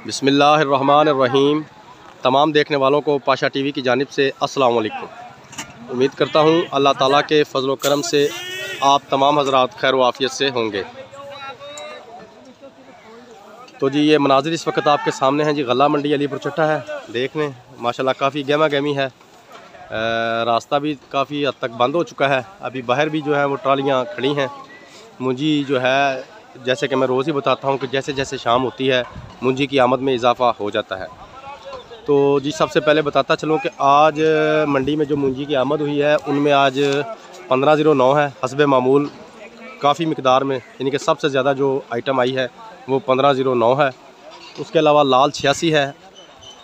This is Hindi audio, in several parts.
बिस्मिल्लाहिर्रहमानिर्रहीम। तमाम देखने वालों को पाशा टीवी की जानिब से अस्सलाम वालेकुम। उम्मीद करता हूँ अल्लाह ताला के फजल व करम से आप तमाम हज़रात खैर व आफियत से होंगे। तो जी ये मनाजिर इस वक्त आपके सामने हैं जी। गला मंडी अलीपुर चट्टा है। देख लें माशाल्लाह काफ़ी गहमा गहमी है। रास्ता भी काफ़ी हद तक बंद हो चुका है। अभी बाहर भी जो है वो ट्रालियाँ खड़ी हैं। मुंजी जो है जैसे कि मैं रोज़ ही बताता हूँ कि जैसे जैसे शाम होती है मुंजी की आमद में इजाफ़ा हो जाता है। तो जी सबसे पहले बताता चलूँ कि आज मंडी में जो मुंजी की आमद हुई है उनमें आज 1509 है हस्बे मामूल काफ़ी मिकदार में, यानी कि सबसे ज़्यादा जो आइटम आई है वो 1509 है। उसके अलावा लाल 86 है।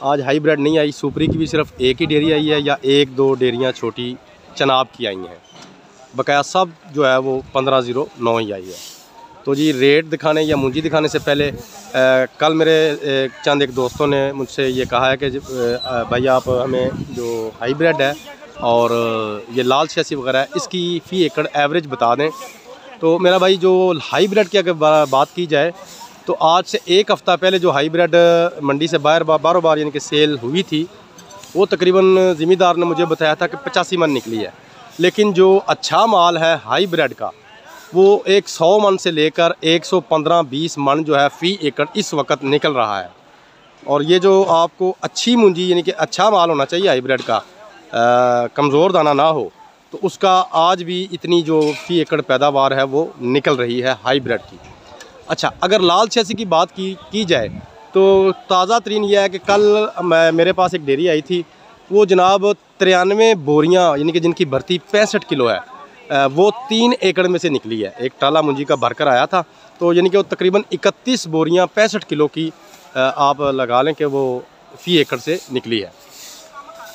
आज हाईब्रिड नहीं आई, सुपरी की भी सिर्फ एक ही डेयरी आई है या एक दो डेयरियाँ छोटी चनाब की आई हैं। बकाया सब जो है वो 1509 ही आई है। तो जी रेट दिखाने या मुंजी दिखाने से पहले कल मेरे चंद एक दोस्तों ने मुझसे ये कहा है कि भाई आप हमें जो हाईब्रिड है और ये लाल 86 वगैरह है इसकी फ़ी एकड़ एवरेज बता दें। तो मेरा भाई जो हाईब्रिड की अगर बात की जाए तो आज से एक हफ़्ता पहले जो हाईब्रिड मंडी से बारों बार यानी कि सेल हुई थी वो तकरीबन ज़िम्मेदार ने मुझे बताया था कि 85 मन निकली है। लेकिन जो अच्छा माल है हाईब्रिड का वो 100 मन से लेकर 115-120 मन जो है फ़ी एकड़ इस वक्त निकल रहा है। और ये जो आपको अच्छी मुंजी यानी कि अच्छा माल होना चाहिए हाईब्रिड का, कमज़ोर दाना ना हो, तो उसका आज भी इतनी जो फ़ी एकड़ पैदावार है वो निकल रही है हाईब्रिड की। अच्छा, अगर लाल 86 की बात की जाए तो ताज़ा तरीन यह है कि कल मेरे पास एक डेयरी आई थी, वो जनाब 93 बोरियाँ यानी कि जिनकी भर्ती 65 किलो है वो 3 एकड़ में से निकली है। एक टाला मुंजी का भरकर आया था, तो यानी कि वो तकरीबन 31 बोरियाँ 65 किलो की आप लगा लें कि वो फ़ी एकड़ से निकली है।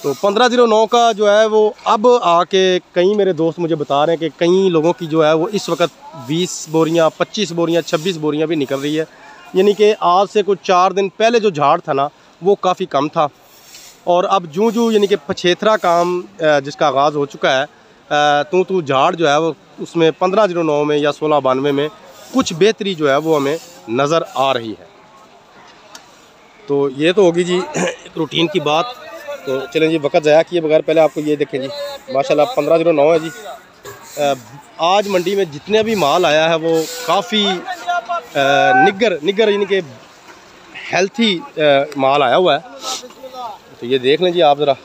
तो 1509 का जो है वो अब आके कई मेरे दोस्त मुझे बता रहे हैं कि कई लोगों की जो है वो इस वक्त 20 बोरियाँ 25 बोरियाँ 26 बोरियाँ भी निकल रही है। यानी कि आज से कुछ 4 दिन पहले जो झाड़ था ना वो काफ़ी कम था, और अब जूँ यानी कि पछेथरा काम जिसका आगाज़ हो चुका है, तू झाड़ जो है वो उसमें 1509 में या 1692 में कुछ बेहतरी जो है वो हमें नज़र आ रही है। तो ये तो होगी जी एक रूटीन की बात। तो चलें जी वक्त ज़ाया किए बगैर पहले आपको ये देखें जी माशाल्लाह 1509 है जी। आज मंडी में जितने भी माल आया है वो काफ़ी निगर यानी कि हेल्थी माल आया हुआ है। तो ये देख लें जी आप ज़रा,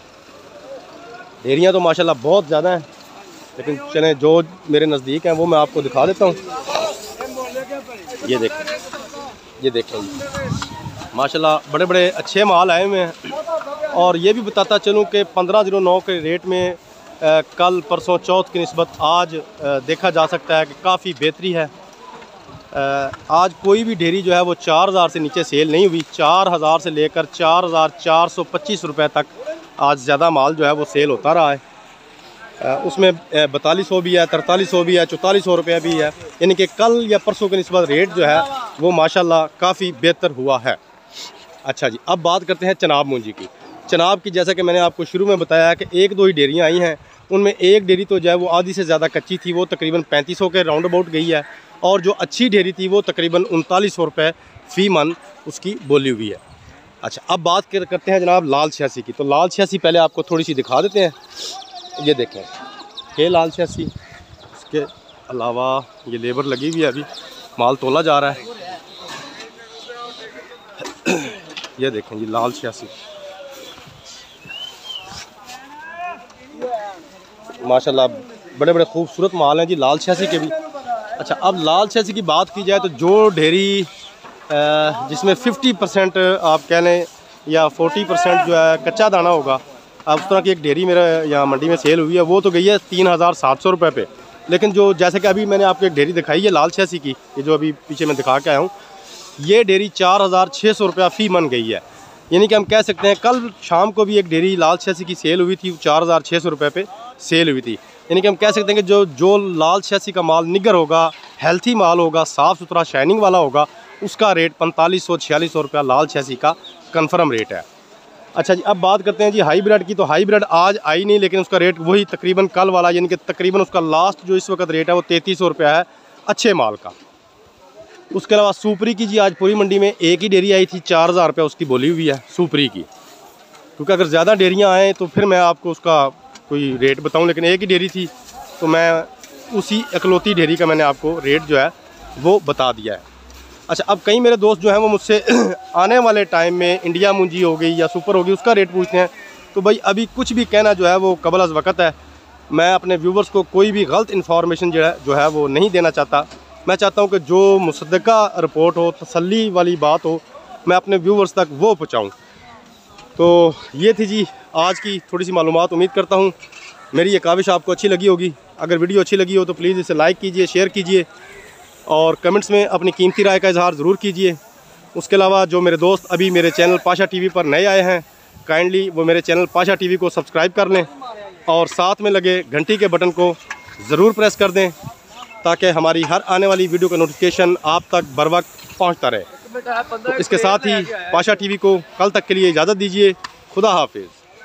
डेयरियाँ तो माशाल्लाह बहुत ज़्यादा हैं, लेकिन चलें जो मेरे नज़दीक हैं वो मैं आपको दिखा देता हूँ। ये देखें जी माशाल्लाह बड़े बड़े अच्छे माल आए हुए हैं। और ये भी बताता चलूँ कि 1509 के रेट में कल परसों चौथ की निस्बत आज देखा जा सकता है कि काफ़ी बेहतरी है। आज कोई भी डेयरी जो है वो 4000 से नीचे सेल नहीं हुई। 4000 से लेकर 4425 रुपये तक आज ज़्यादा माल जो है वो सेल होता रहा है। उसमें 4200 भी है, 4300 भी है, 4400 रुपये भी है। यानी कि कल या परसों की निस्बत रेट जो है वो माशाल्लाह काफ़ी बेहतर हुआ है। अच्छा जी, अब बात करते हैं चनाब मुंजी की। चनाब की जैसा कि मैंने आपको शुरू में बताया कि एक दो ही डेयरियाँ आई हैं, उनमें एक डेयरी तो जो है वो आधी से ज़्यादा कच्ची थी, वो तकरीबन 3500 के राउंड अबाउट गई है। और जो अच्छी डेयरी थी वो तकरीबन 3900 रुपये फ़ी मन उसकी बोली हुई है। अच्छा, अब बात करते हैं जनाब लाल 86 की। तो लाल 86 पहले आपको थोड़ी सी दिखा देते हैं। ये देखें ये लाल 86। इसके अलावा ये लेबर लगी हुई है, अभी माल तोला जा रहा है। ये देखें जी लाल 86 माशाल्लाह बड़े बड़े खूबसूरत माल हैं जी लाल 86 के भी। अच्छा, अब लाल 86 की बात की जाए तो जो डेयरी जिसमें 50% आप कह लें या 40% जो है कच्चा दाना होगा, अब उस तरह की एक डेयरी मेरे यहाँ मंडी में सेल हुई है, वो तो गई है 3700 रुपये पे। लेकिन जो जैसे कि अभी मैंने आपको एक डेयरी दिखाई है लाल 86 की, ये जो अभी पीछे मैं दिखा के आया हूँ, ये डेयरी 4600 रुपया फ़ी मन गई है। यानी कि हम कह सकते हैं कल शाम को भी एक डेयरी लाल 86 की सेल हुई थी, 4600 रुपये पे सेल हुई थी। यानी कि हम कह सकते हैं कि जो लाल 86 का माल निगर होगा, हेल्थी माल होगा, साफ़ सुथरा शाइनिंग वाला होगा, उसका रेट 4500-4600 रुपया लाल 86 का कन्फर्म रेट है। अच्छा जी, अब बात करते हैं जी हाईब्रिड की। तो हाईब्रिड आज आई नहीं, लेकिन उसका रेट वही तकरीबन कल वाला, यानी कि तकरीबन उसका लास्ट जो इस वक्त रेट है वो 3300 रुपया है अच्छे माल का। उसके अलावा सुपरी की जी आज पूरी मंडी में एक ही डेयरी आई थी, 4000 रुपये उसकी बोली हुई है सुपरी की, क्योंकि अगर ज़्यादा डेयरियाँ आएँ तो फिर मैं आपको उसका कोई रेट बताऊं, लेकिन एक ही डेयरी थी तो मैं उसी इकलौती डेयरी का मैंने आपको रेट जो है वो बता दिया है। अच्छा, अब कई मेरे दोस्त जो हैं वो मुझसे आने वाले टाइम में इंडिया मुंजी हो गई या सुपर हो गई उसका रेट पूछते हैं, तो भाई अभी कुछ भी कहना जो है वो कबल अज़ वक़्त है। मैं अपने व्यूवर्स को कोई भी गलत इन्फॉर्मेशन जो है वो नहीं देना चाहता। मैं चाहता हूँ कि जो मुसद्दका रिपोर्ट हो, तसल्ली वाली बात हो, मैं अपने व्यूवर्स तक वो पहुँचाऊँ। तो ये थी जी आज की थोड़ी सी मालूमात। उम्मीद करता हूँ मेरी ये काविश आपको अच्छी लगी होगी। अगर वीडियो अच्छी लगी हो तो प्लीज़ इसे लाइक कीजिए, शेयर कीजिए और कमेंट्स में अपनी कीमती राय का इजहार ज़रूर कीजिए। उसके अलावा जो मेरे दोस्त अभी मेरे चैनल पाशा टीवी पर नए आए हैं, काइंडली वो मेरे चैनल पाशा टीवी को सब्सक्राइब कर लें और साथ में लगे घंटी के बटन को ज़रूर प्रेस कर दें, ताकि हमारी हर आने वाली वीडियो का नोटिफिकेशन आप तक बर वक्त पहुँचता रहे। तो इसके साथ ही पाशा टीवी को कल तक के लिए इजाज़त दीजिए। खुदा हाफिज़।